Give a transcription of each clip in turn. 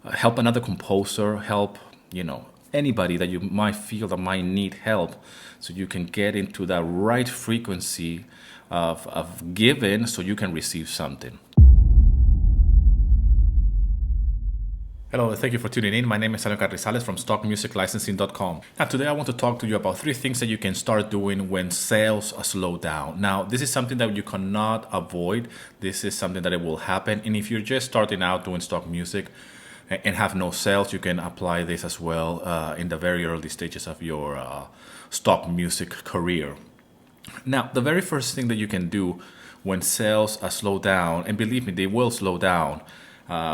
help another composer, help, anybody that you might feel that might need help, so you can get into that right frequency of giving so you can receive something. Hello, and thank you for tuning in. My name is Alejandro Carrizales from stockmusiclicensing.com. Now, today I want to talk to you about 3 things that you can start doing when sales slow down. Now, this is something that you cannot avoid. This is something that it will happen. And if you're just starting out doing stock music and have no sales, you can apply this as well in the very early stages of your stock music career. Now, the very first thing that you can do when sales slow down, and believe me, they will slow down,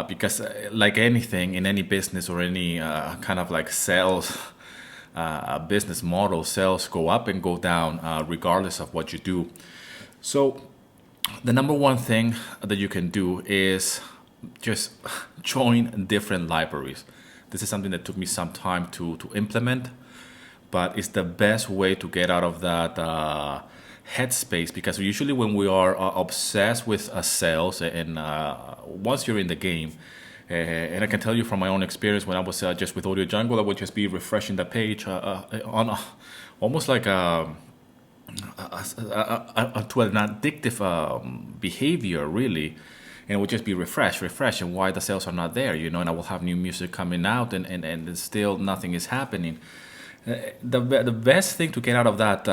because like anything in any business or any kind of like sales business model, sales go up and go down regardless of what you do. So the number one thing that you can do is just join different libraries. This is something that took me some time to implement, but it's the best way to get out of that headspace, because usually when we are obsessed with sales, and once you're in the game, and I can tell you from my own experience, when I was just with Audio Jungle, I would just be refreshing the page on almost like to an addictive behavior, really. And it would just be refresh, and why the sales are not there, and I will have new music coming out, and still nothing is happening. The best thing to get out of that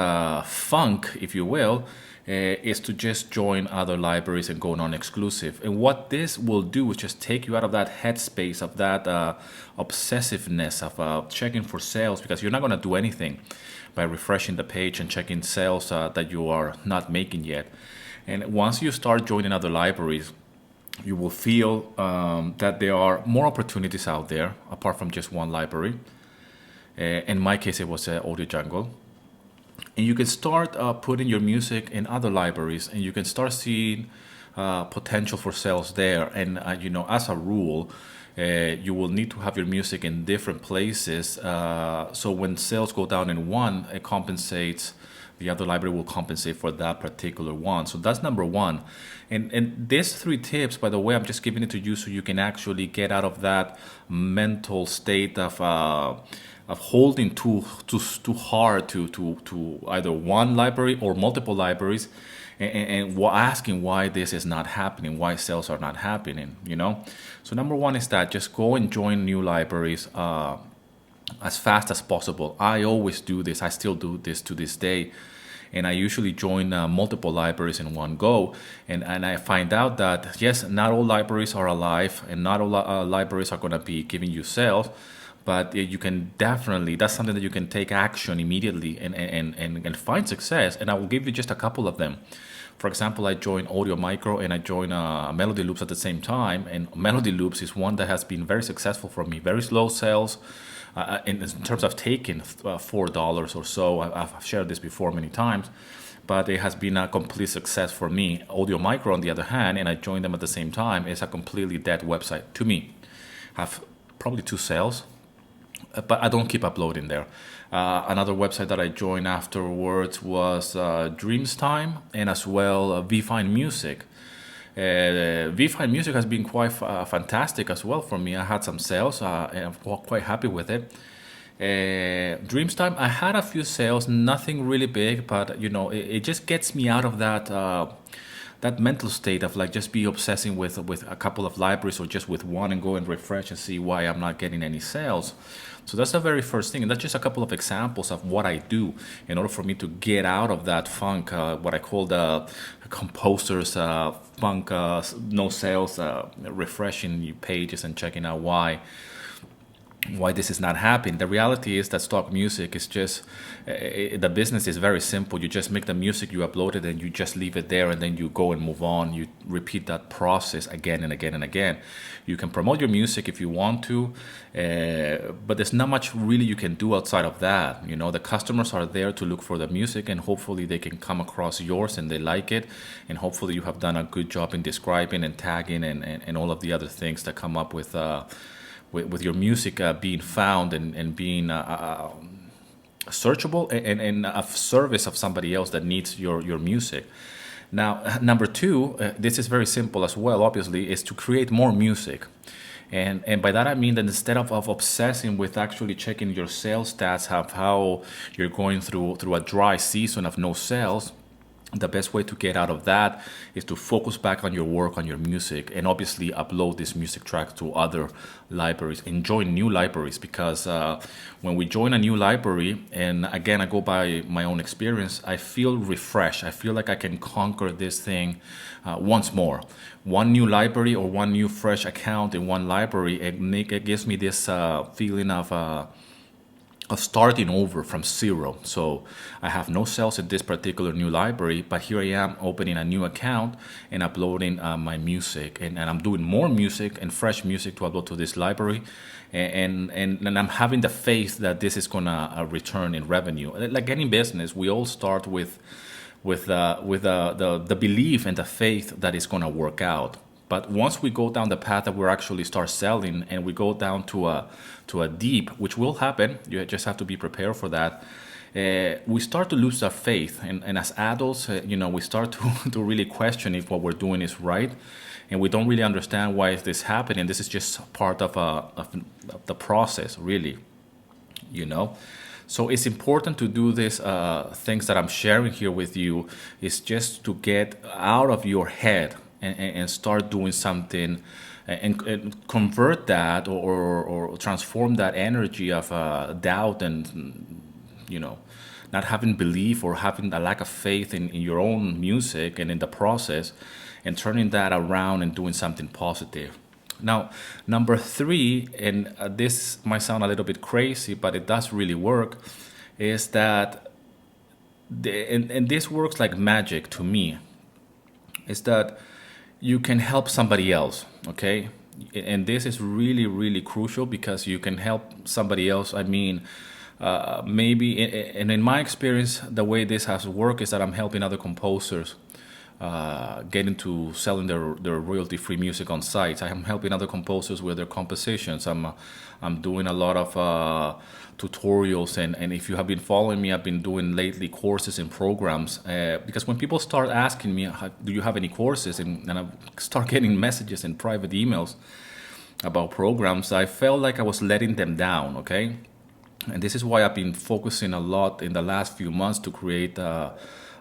funk, if you will, is to just join other libraries and go non-exclusive. And what this will do is just take you out of that headspace of that obsessiveness of checking for sales, because you're not going to do anything by refreshing the page and checking sales that you are not making yet. And once you start joining other libraries, you will feel that there are more opportunities out there apart from just one library. In my case, it was Audio Jungle. And you can start putting your music in other libraries, and you can start seeing potential for sales there. And, as a rule, you will need to have your music in different places. So when sales go down in one, it compensates. The other library will compensate for that particular one. So that's number one. And these 3 tips, by the way, I'm just giving it to you so you can actually get out of that mental state of holding too hard to either one library or multiple libraries, and asking why this is not happening, why sales are not happening. So number one is that just go and join new libraries as fast as possible. I always do this. I still do this to this day. And I usually join multiple libraries in one go. And I find out that, yes, not all libraries are alive, and not all libraries are going to be giving you sales. But you can definitely, that's something that you can take action immediately and find success. And I will give you just a couple of them. For example, I joined Audio Micro and I joined Melody Loops at the same time. And Melody Loops is one that has been very successful for me. Very slow sales in terms of taking $4 or so. I've shared this before many times. But it has been a complete success for me. Audio Micro, on the other hand, and I joined them at the same time, is a completely dead website to me. I have probably 2 sales, but I don't keep uploading there. Another website that I joined afterwards was Dreamstime, and as well VFine Music. VFine Music has been quite fantastic as well for me. I had some sales, and I'm quite happy with it. Dreamstime, I had a few sales, nothing really big, but it just gets me out of that mental state of like just be obsessing with a couple of libraries or just with one, and go and refresh and see why I'm not getting any sales. So that's the very first thing, and that's just a couple of examples of what I do in order for me to get out of that funk, what I call the composer's funk, no sales, refreshing pages and checking out why this is not happening. The reality is that stock music is just, the business is very simple. You just make the music, you upload it, and you just leave it there, and then you go and move on. You repeat that process again and again and again. You can promote your music if you want to, but there's not much really you can do outside of that. The customers are there to look for the music, and hopefully they can come across yours and they like it, and hopefully you have done a good job in describing and tagging and all of the other things that come up with your music being found and being searchable and a service of somebody else that needs your music. Now, number 2, this is very simple as well, obviously, is to create more music. And by that I mean that instead of obsessing with actually checking your sales stats, of how you're going through a dry season of no sales, the best way to get out of that is to focus back on your work, on your music, and obviously upload this music track to other libraries and join new libraries. Because when we join a new library, and again, I go by my own experience, I feel refreshed. I feel like I can conquer this thing once more. One new library or one new fresh account in one library, it gives me this feeling of starting over from zero. So I have no sales in this particular new library, but here I am opening a new account and uploading my music, and I'm doing more music and fresh music to upload to this library, and I'm having the faith that this is gonna return in revenue. Like any business, we all start with the belief and the faith that it's gonna work out. But once we go down the path that we're actually start selling, and we go down to a deep, which will happen, you just have to be prepared for that. We start to lose our faith, and as adults, we start to really question if what we're doing is right, and we don't really understand why is this happening. This is just part of the process, really, you know. So it's important to do this things that I'm sharing here with you, is just to get out of your head and start doing something, and convert that, or transform that energy of doubt, and not having belief, or having a lack of faith in your own music and in the process, and turning that around and doing something positive. Now, number three, and this might sound a little bit crazy, but it does really work, is that, and this works like magic to me, is that you can help somebody else, okay? And this is really, really crucial, because you can help somebody else. I mean, maybe, and in my experience, the way this has worked is that I'm helping other composers get into selling their royalty-free music on sites. I'm helping other composers with their compositions. I'm doing a lot of tutorials, and if you have been following me, I've been doing lately courses and programs, because when people start asking me, do you have any courses, and I start getting messages and private emails about programs, I felt like I was letting them down, okay? And this is why I've been focusing a lot in the last few months to create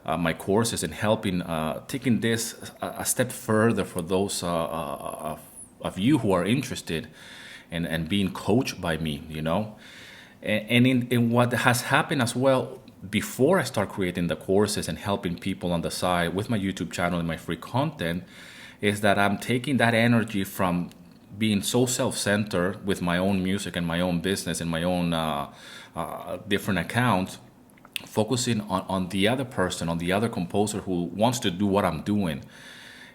my courses, and helping taking this a step further for those of you who are interested and being coached by me, And in what has happened as well, before I start creating the courses and helping people on the side with my YouTube channel and my free content, is that I'm taking that energy from being so self-centered with my own music and my own business and my own different accounts, focusing on the other person, on the other composer who wants to do what I'm doing.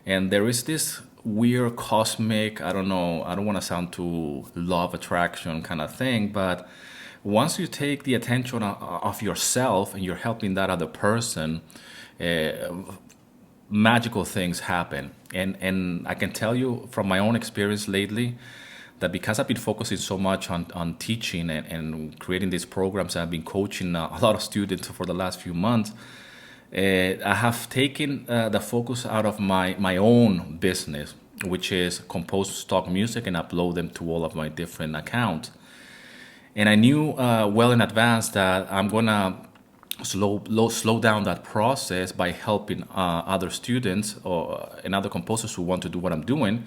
And there is this weird cosmic, I don't know, I don't want to sound too law of attraction kind of thing, but once you take the attention of yourself and you're helping that other person, magical things happen. And I can tell you from my own experience lately, that because I've been focusing so much on teaching and creating these programs, and I've been coaching a lot of students for the last few months, I have taken the focus out of my own business, which is compose stock music and upload them to all of my different accounts. And I knew well in advance that I'm gonna slow down that process by helping other students and other composers who want to do what I'm doing.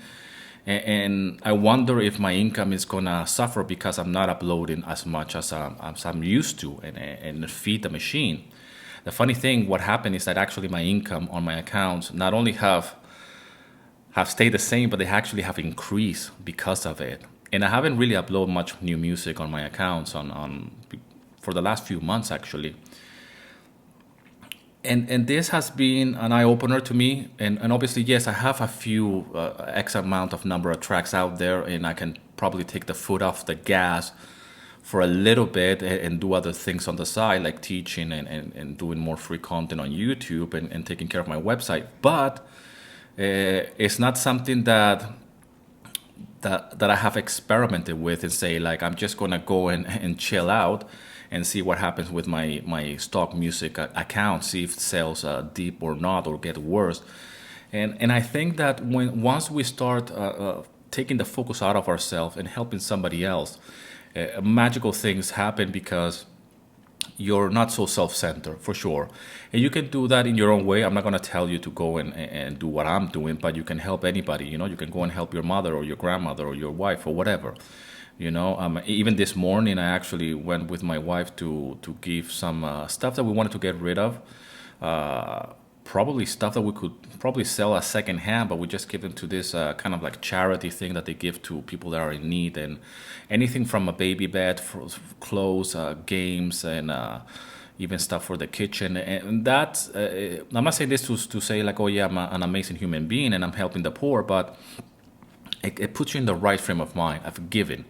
And I wonder if my income is gonna suffer because I'm not uploading as much as I'm used to, and feed the machine. The funny thing, what happened is that actually my income on my accounts not only have stayed the same, but they actually have increased because of it. And I haven't really uploaded much new music on my accounts for the last few months, actually. And this has been an eye-opener to me. And obviously, yes, I have a few X amount of number of tracks out there, and I can probably take the foot off the gas for a little bit and do other things on the side, like teaching and doing more free content on YouTube and taking care of my website. But it's not something that I have experimented with and say, like, I'm just going to go and chill out and see what happens with my stock music account, see if sales deep or not, or get worse. And I think that once we start taking the focus out of ourselves and helping somebody else, magical things happen because you're not so self-centered, for sure. And you can do that in your own way. I'm not going to tell you to go and do what I'm doing, but you can help anybody. You can go and help your mother or your grandmother or your wife or whatever. Even this morning I actually went with my wife to give some stuff that we wanted to get rid of. Probably stuff that we could probably sell as second hand, but we just give them to this kind of like charity thing that they give to people that are in need. And anything from a baby bed, clothes, games, and even stuff for the kitchen. And that's, I'm not saying this to say like, oh yeah, I'm an amazing human being and I'm helping the poor, but it puts you in the right frame of mind of giving,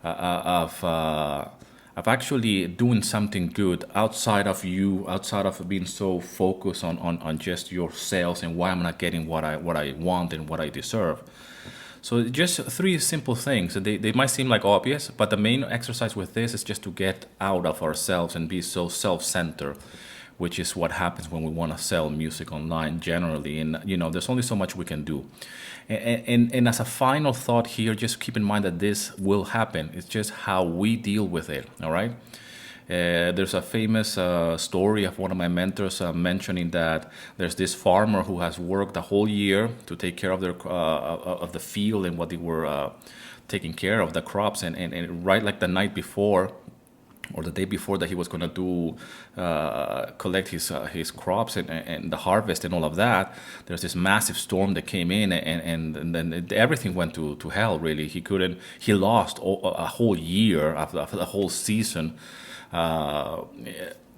of actually doing something good outside of you, outside of being so focused on just your sales and why I'm not getting what I want and what I deserve. So just three simple things. They might seem like obvious, but the main exercise with this is just to get out of ourselves and be so self-centered, which is what happens when we want to sell music online generally. And there's only so much we can do. And as a final thought here, just keep in mind that this will happen. It's just how we deal with it. All right. There's a famous story of one of my mentors mentioning that there's this farmer who has worked a whole year to take care of their of the field and what they were taking care of, the crops, and right like the night before or the day before that he was going to do collect his crops and the harvest and all of that, there's this massive storm that came in, and then everything went to hell. Really, he lost a whole year of the whole season.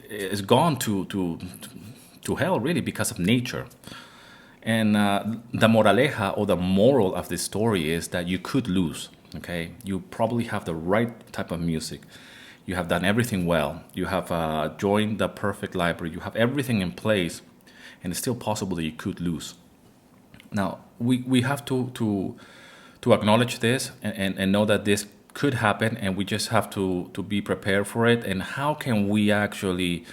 Is gone to hell, really, because of nature. And the moraleja, or the moral of this story, is that you could lose. Okay, you probably have the right type of music. You have done everything well. You have joined the perfect library. You have everything in place, and it's still possible that you could lose. Now, we have to acknowledge this and know that this could happen, and we just have to be prepared for it. And how can we actually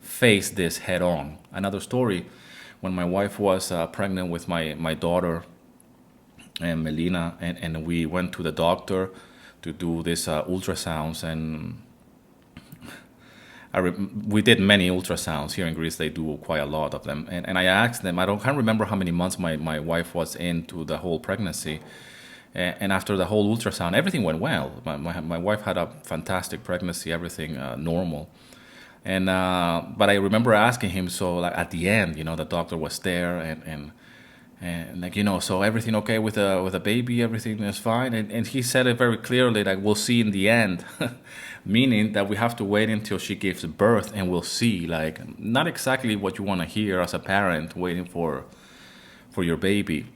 face this head on? Another story, when my wife was pregnant with my daughter, and Melina, and we went to the doctor to do this ultrasounds, and we did many ultrasounds here in Greece. They do quite a lot of them, and I asked them. Can't remember how many months my wife was into the whole pregnancy, and after the whole ultrasound, everything went well. My wife had a fantastic pregnancy, everything normal, and but I remember asking him. So like at the end, the doctor was there, and like so everything okay with a baby, everything is fine, and he said it very clearly, like we'll see in the end. Meaning that we have to wait until she gives birth and we'll see. Like, not exactly what you want to hear as a parent waiting for your baby.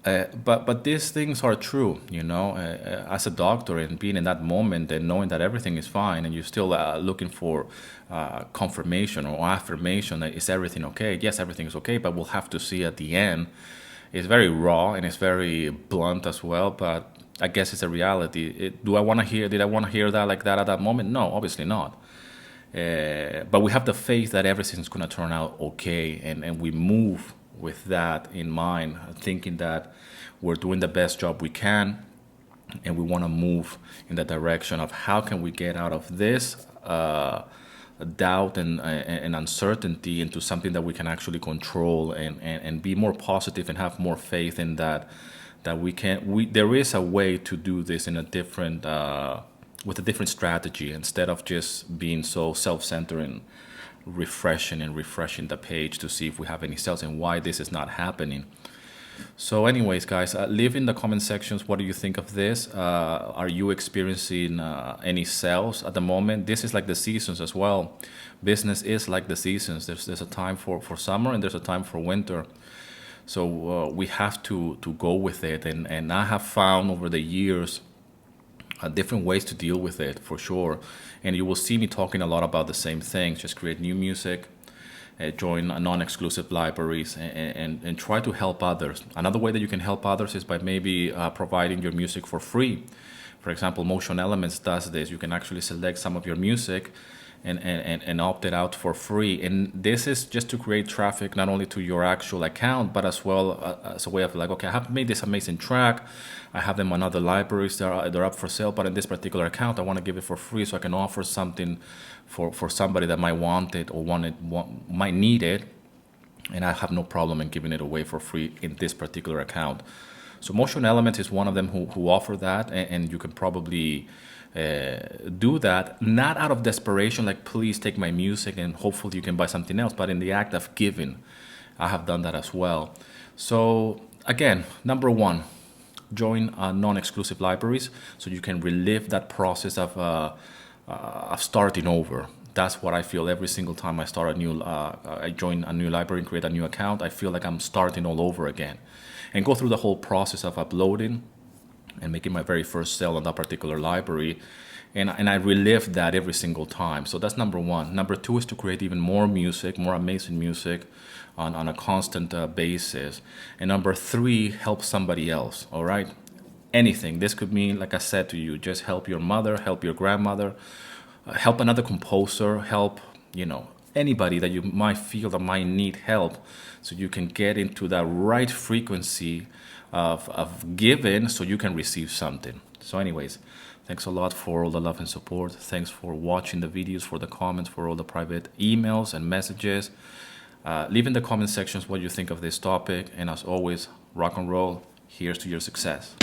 But these things are true, as a doctor, and being in that moment and knowing that everything is fine, and you're still looking for confirmation or affirmation that is everything okay. Yes, everything is okay, but we'll have to see at the end. It's very raw and it's very blunt as well, but I guess it's a reality. Did I want to hear that like that at that moment? No, obviously not. But we have the faith that everything's going to turn out okay, and we move with that in mind, thinking that we're doing the best job we can, and we want to move in the direction of how can we get out of this doubt and uncertainty into something that we can actually control, and be more positive and have more faith in that there is a way to do this in a different with a different strategy, instead of just being so self-centered and refreshing the page to see if we have any sales and why this is not happening. So anyways, guys, leave in the comment sections, what do you think of this? Are you experiencing any sales at the moment? This is like the seasons as well. Business is like the seasons. There's a time for summer, and there's a time for winter. So we have to go with it, and I have found over the years different ways to deal with it, for sure. And you will see me talking a lot about the same things. Just create new music, join non-exclusive libraries, and try to help others. Another way that you can help others is by maybe providing your music for free. For example, Motion Elements does this. You can actually select some of your music and opted out for free. And this is just to create traffic not only to your actual account, but as well as a way of like, okay, I have made this amazing track. I have them on other libraries. They're up for sale, but in this particular account, I want to give it for free so I can offer something for somebody that might want it or might need it. And I have no problem in giving it away for free in this particular account. So Motion Elements is one of them who offer that, and you can probably do that, not out of desperation, like please take my music and hopefully you can buy something else, but in the act of giving. I have done that as well. So again, number one, join non-exclusive libraries so you can relive that process of starting over. That's what I feel every single time I start I join a new library and create a new account. I feel like I'm starting all over again, and go through the whole process of uploading and making my very first sale on that particular library. And I relive that every single time. So that's number one. Number two is to create even more music, more amazing music on a constant basis. And number three, help somebody else, all right? Anything. This could mean, like I said to you, just help your mother, help your grandmother, help another composer, help, anybody that you might feel that might need help, so you can get into that right frequency of giving so you can receive something. So anyways, thanks a lot for all the love and support. Thanks for watching the videos, for the comments, for all the private emails and messages. Leave in the comment sections what you think of this topic. And as always, rock and roll. Here's to your success.